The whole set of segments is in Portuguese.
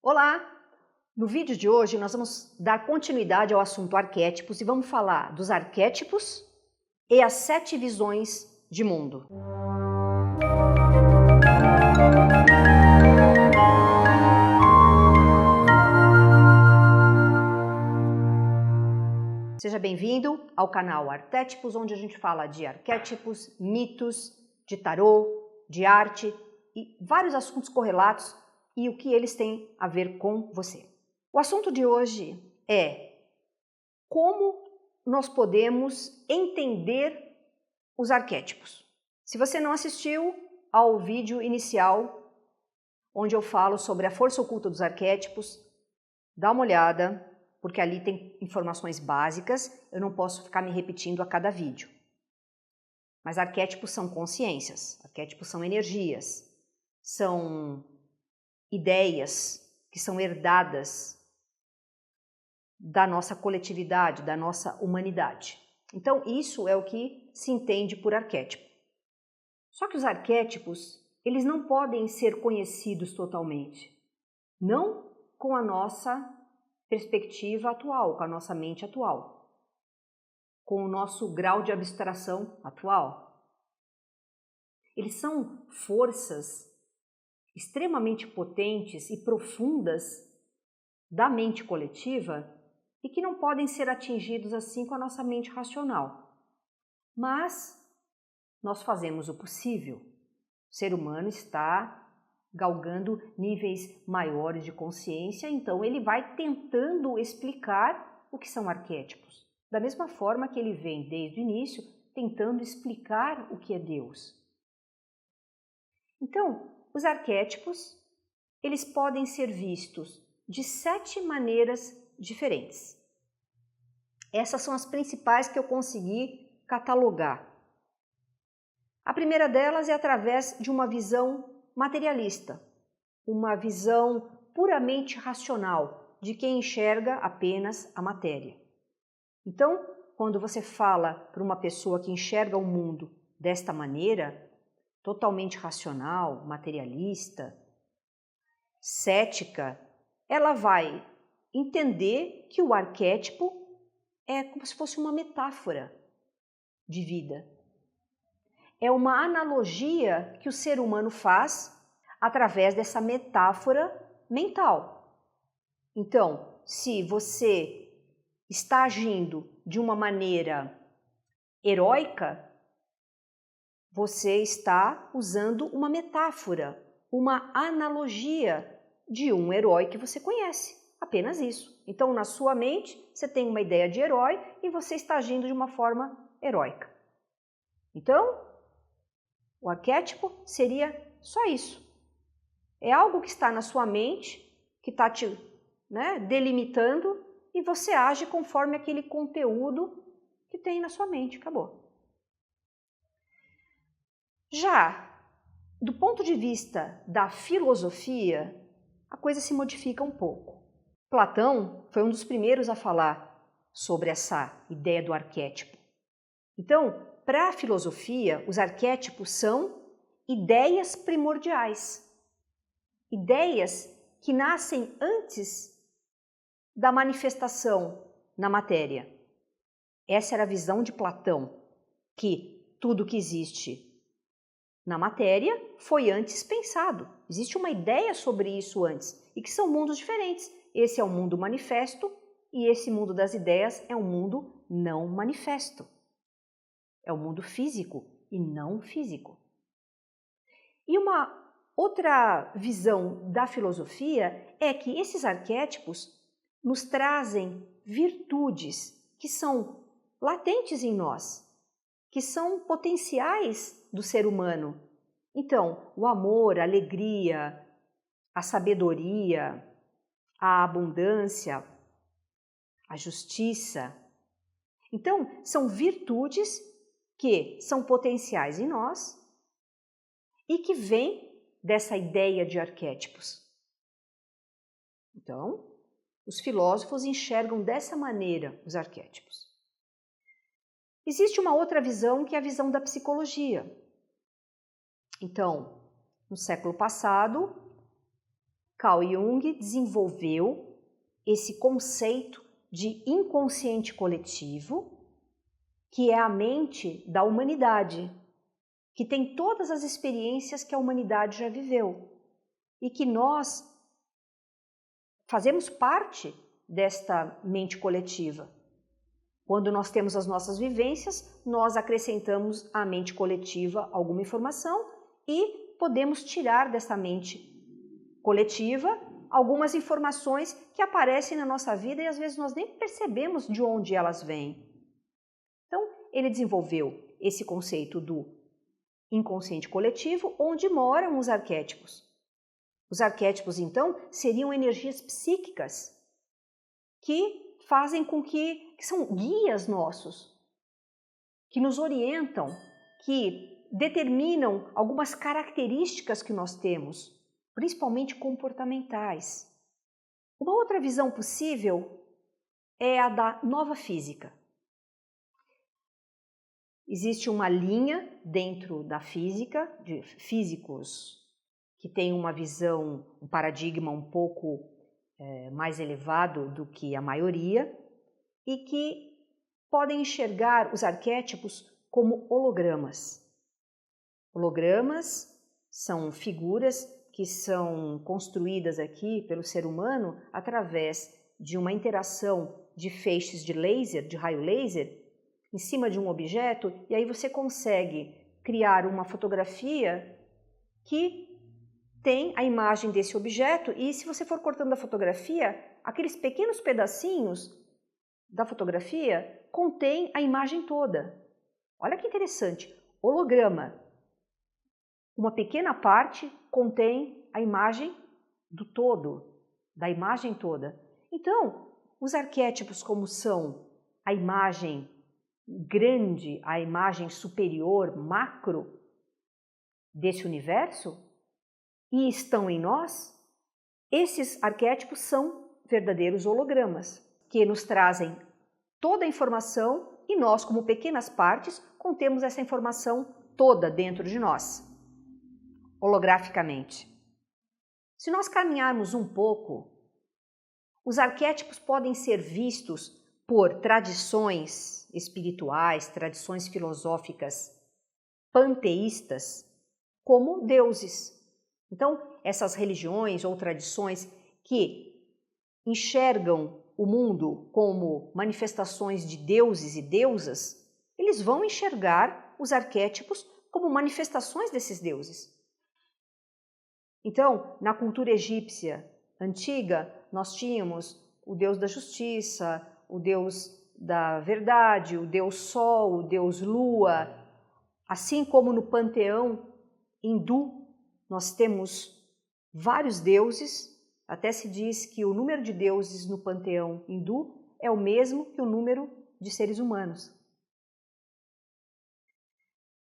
Olá! No vídeo de hoje nós vamos dar continuidade ao assunto arquétipos e vamos falar dos arquétipos e as 7 visões de mundo. Seja bem-vindo ao canal Arquétipos, onde a gente fala de arquétipos, mitos, de tarô, de arte e vários assuntos correlatos e o que eles têm a ver com você. O assunto de hoje é como nós podemos entender os arquétipos. Se você não assistiu ao vídeo inicial, onde eu falo sobre a força oculta dos arquétipos, dá uma olhada, porque ali tem informações básicas, eu não posso ficar me repetindo a cada vídeo. Mas arquétipos são consciências, arquétipos são energias, são ideias que são herdadas da nossa coletividade, da nossa humanidade. Então, isso é o que se entende por arquétipo. Só que os arquétipos, eles não podem ser conhecidos totalmente. Não com a nossa perspectiva atual, com a nossa mente atual, com o nosso grau de abstração atual. Eles são forças extremamente potentes e profundas da mente coletiva e que não podem ser atingidos assim com a nossa mente racional. Mas nós fazemos o possível. O ser humano está galgando níveis maiores de consciência, então ele vai tentando explicar o que são arquétipos. Da mesma forma que ele vem desde o início tentando explicar o que é Deus. Então, os arquétipos, eles podem ser vistos de 7 maneiras diferentes. Essas são as principais que eu consegui catalogar. A primeira delas é através de uma visão materialista, uma visão puramente racional de quem enxerga apenas a matéria. Então, quando você fala para uma pessoa que enxerga o mundo desta maneira, totalmente racional, materialista, cética, ela vai entender que o arquétipo é como se fosse uma metáfora de vida. É uma analogia que o ser humano faz através dessa metáfora mental. Então, se você está agindo de uma maneira heróica, você está usando uma metáfora, uma analogia de um herói que você conhece. Apenas isso. Então, na sua mente, você tem uma ideia de herói e você está agindo de uma forma heróica. Então, o arquétipo seria só isso. É algo que está na sua mente, que está te delimitando e você age conforme aquele conteúdo que tem na sua mente. Acabou. Já do ponto de vista da filosofia, a coisa se modifica um pouco. Platão foi um dos primeiros a falar sobre essa ideia do arquétipo. Então, para a filosofia, os arquétipos são ideias primordiais, ideias que nascem antes da manifestação na matéria. Essa era a visão de Platão, que tudo que existe na matéria foi antes pensado. Existe uma ideia sobre isso antes e que são mundos diferentes. Esse é o mundo manifesto e esse mundo das ideias é um mundo não manifesto. É o mundo físico e não físico. E uma outra visão da filosofia é que esses arquétipos nos trazem virtudes que são latentes em nós, que são potenciais do ser humano. Então, o amor, a alegria, a sabedoria, a abundância, a justiça. Então, são virtudes que são potenciais em nós e que vêm dessa ideia de arquétipos. Então, os filósofos enxergam dessa maneira os arquétipos. Existe uma outra visão que é a visão da psicologia. Então, no século passado, Carl Jung desenvolveu esse conceito de inconsciente coletivo, que é a mente da humanidade, que tem todas as experiências que a humanidade já viveu e que nós fazemos parte desta mente coletiva. Quando nós temos as nossas vivências, nós acrescentamos à mente coletiva alguma informação e podemos tirar dessa mente coletiva algumas informações que aparecem na nossa vida e às vezes nós nem percebemos de onde elas vêm. Então, ele desenvolveu esse conceito do inconsciente coletivo, onde moram os arquétipos. Os arquétipos, então, seriam energias psíquicas que fazem com que são guias nossos, que nos orientam, que determinam algumas características que nós temos, principalmente comportamentais. Uma outra visão possível é a da nova física. Existe uma linha dentro da física, de físicos que têm uma visão, um paradigma um pouco mais elevado do que a maioria e que podem enxergar os arquétipos como hologramas. Hologramas são figuras que são construídas aqui pelo ser humano através de uma interação de feixes de laser, de raio laser, em cima de um objeto, e aí você consegue criar uma fotografia que tem a imagem desse objeto, e se você for cortando a fotografia, aqueles pequenos pedacinhos da fotografia contém a imagem toda. Olha que interessante, holograma. Uma pequena parte contém a imagem do todo, da imagem toda. Então, os arquétipos como são a imagem grande, a imagem superior, macro desse universo, e estão em nós, esses arquétipos são verdadeiros hologramas, que nos trazem toda a informação e nós, como pequenas partes, contemos essa informação toda dentro de nós, holograficamente. Se nós caminharmos um pouco, os arquétipos podem ser vistos por tradições espirituais, tradições filosóficas panteístas como deuses. Então, essas religiões ou tradições que enxergam o mundo como manifestações de deuses e deusas, eles vão enxergar os arquétipos como manifestações desses deuses. Então, na cultura egípcia antiga, nós tínhamos o deus da justiça, o deus da verdade, o deus sol, o deus lua, assim como no panteão hindu, nós temos vários deuses, até se diz que o número de deuses no panteão hindu é o mesmo que o número de seres humanos.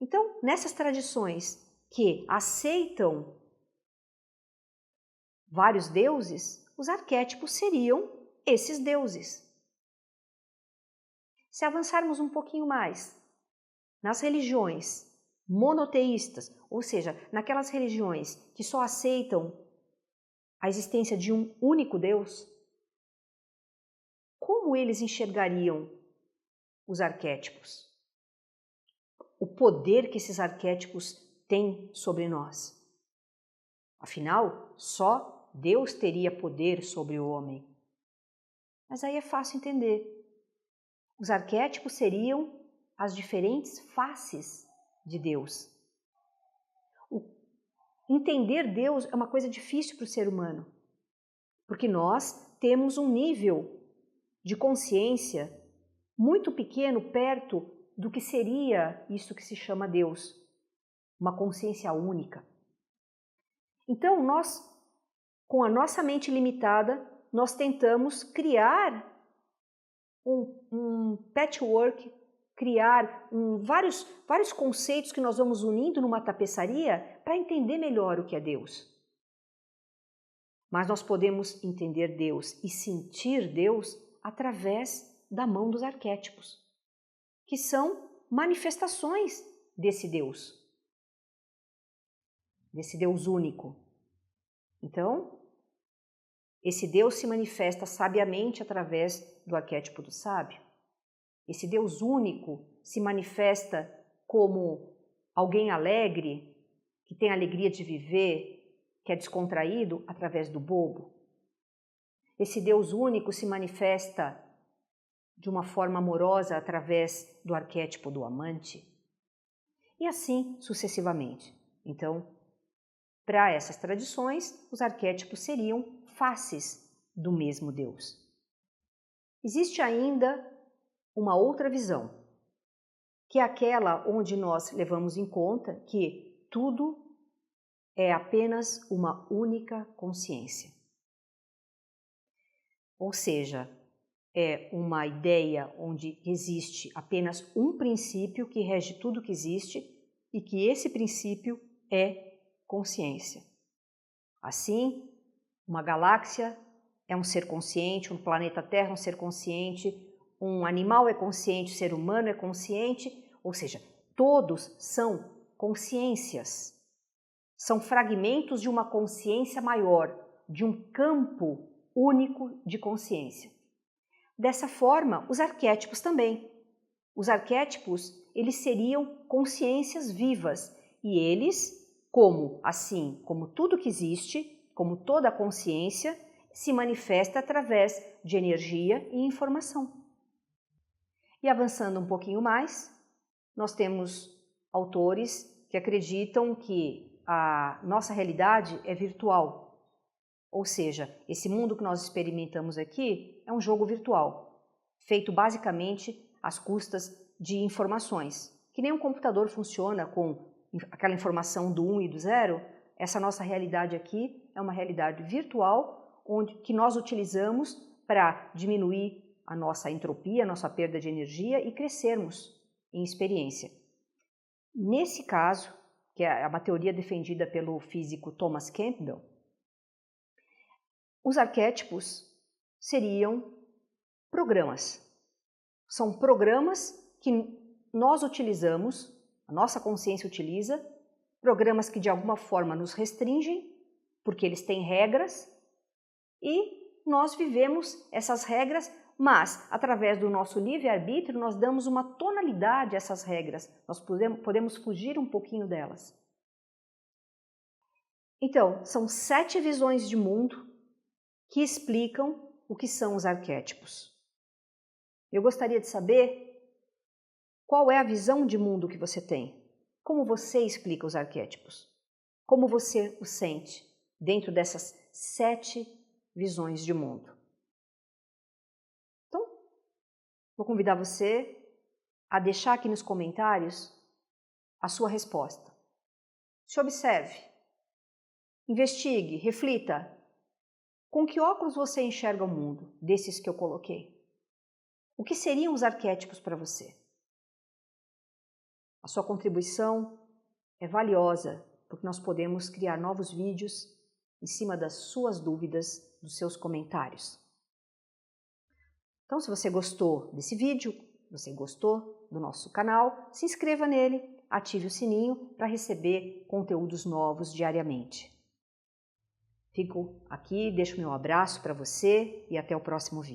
Então, nessas tradições que aceitam vários deuses, os arquétipos seriam esses deuses. Se avançarmos um pouquinho mais, nas religiões monoteístas, ou seja, naquelas religiões que só aceitam a existência de um único Deus, como eles enxergariam os arquétipos? O poder que esses arquétipos têm sobre nós. Afinal, só Deus teria poder sobre o homem. Mas aí é fácil entender. Os arquétipos seriam as diferentes faces de Deus. Entender Deus é uma coisa difícil para o ser humano, porque nós temos um nível de consciência muito pequeno perto do que seria isso que se chama Deus, uma consciência única. Então, nós, com a nossa mente limitada, nós tentamos criar um patchwork, criar vários conceitos que nós vamos unindo numa tapeçaria para entender melhor o que é Deus. Mas nós podemos entender Deus e sentir Deus através da mão dos arquétipos, que são manifestações desse Deus único. Então, Esse Deus se manifesta sabiamente através do arquétipo do sábio. Esse Deus único se manifesta como alguém alegre, que tem alegria de viver, que é descontraído através do bobo. Esse Deus único se manifesta de uma forma amorosa através do arquétipo do amante. E assim sucessivamente. Então, para essas tradições, os arquétipos seriam faces do mesmo Deus. Existe ainda uma outra visão, que é aquela onde nós levamos em conta que tudo é apenas uma única consciência. Ou seja, é uma ideia onde existe apenas um princípio que rege tudo que existe e que esse princípio é consciência. Assim, uma galáxia é um ser consciente, um planeta Terra é um ser consciente, um animal é consciente, o ser humano é consciente, ou seja, todos são consciências. São fragmentos de uma consciência maior, de um campo único de consciência. Dessa forma, os arquétipos também. Os arquétipos, eles seriam consciências vivas e eles, como tudo que existe, como toda a consciência, se manifesta através de energia e informação. E avançando um pouquinho mais, nós temos autores que acreditam que a nossa realidade é virtual. Ou seja, esse mundo que nós experimentamos aqui é um jogo virtual, feito basicamente às custas de informações. Que nem um computador funciona com aquela informação do 1 e do 0, essa nossa realidade aqui é uma realidade virtual que nós utilizamos para diminuir a nossa entropia, a nossa perda de energia e crescermos em experiência. Nesse caso, que é uma teoria defendida pelo físico Thomas Campbell, os arquétipos seriam programas. São programas que nós utilizamos, a nossa consciência utiliza, programas que de alguma forma nos restringem, porque eles têm regras, e nós vivemos essas regras, mas através do nosso livre-arbítrio nós damos uma tonalidade a essas regras, nós podemos fugir um pouquinho delas. Então, são 7 visões de mundo que explicam o que são os arquétipos. Eu gostaria de saber qual é a visão de mundo que você tem. Como você explica os arquétipos? Como você os sente dentro dessas 7 visões de mundo? Então, vou convidar você a deixar aqui nos comentários a sua resposta. Se observe, investigue, reflita. Com que óculos você enxerga o mundo, desses que eu coloquei? O que seriam os arquétipos para você? A sua contribuição é valiosa, porque nós podemos criar novos vídeos em cima das suas dúvidas, dos seus comentários. Então, se você gostou desse vídeo, se você gostou do nosso canal, se inscreva nele, ative o sininho para receber conteúdos novos diariamente. Fico aqui, deixo meu abraço para você e até o próximo vídeo.